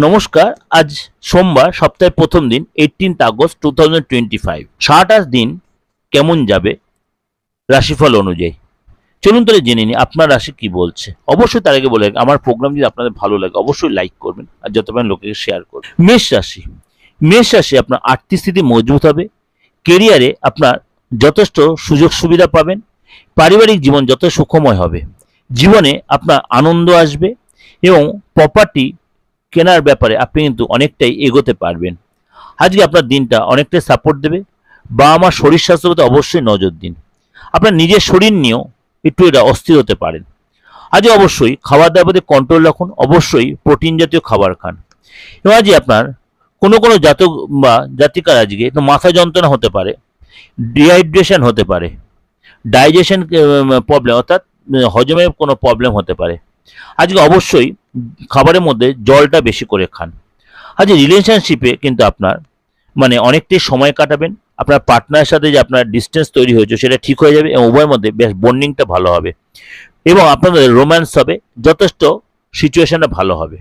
নমস্কার। আজ সোমবার, সপ্তাহের প্রথম দিন, 18 আগস্ট 2025। 7 দিন কেমন যাবে রাশিফল অনুযায়ী? চলুন তাহলে জেনে নিই আপনার রাশি কি বলছে। অবশ্যই তার আগে বলে রাখি, আমার প্রোগ্রাম যদি আপনাদের ভালো লাগে অবশ্যই লাইক করবেন আর যত পারেন লোকে শেয়ার করবেন। মেষ রাশি আপনার আর্থিক স্থিতি মজবুত হবে। কেরিয়ারে আপনার যথেষ্ট সুযোগ সুবিধা পাবেন। পারিবারিক জীবন যত সুখময় হবে। জীবনে আপনার আনন্দ আসবে এবং প্রপার্টি কেনার ব্যাপারে আপনি কিন্তু অনেকটাই এগোতে পারবেন। আজকে আপনার দিনটা অনেকটাই সাপোর্ট দেবে। বা আমার শরীর স্বাস্থ্যের প্রতি অবশ্যই নজর দিন। আপনার নিজের শরীর নিয়েও একটু এটা অস্থির হতে পারেন। আজকে অবশ্যই খাবার দাবার প্রতি কন্ট্রোল রাখুন। অবশ্যই প্রোটিন জাতীয় খাবার খান। এবং আজকে আপনার কোনো কোনো জাতক বা জাতিকার আজকে একটু মাথা যন্ত্রণা হতে পারে, ডিহাইড্রেশন হতে পারে, ডাইজেশন প্রবলেম অর্থাৎ হজমের কোনো প্রবলেম হতে পারে। আজকে অবশ্যই খাবারের মধ্যে জলটা বেশি করে খান। আজ রিলেশনশিপে কিন্তু আপনার অনেকটাই সময় কাটাবেন। আপনার পার্টনারের সাথে যে আপনার ডিস্টেন্স তৈরি হয়েছে সেটা ঠিক হয়ে যাবে এবং উভয়ের মধ্যে বেশ বন্ডিংটা ভালো হবে এবং আপনাদের রোম্যান্স হবে, যথেষ্ট সিচুয়েশনটা ভালো হবে।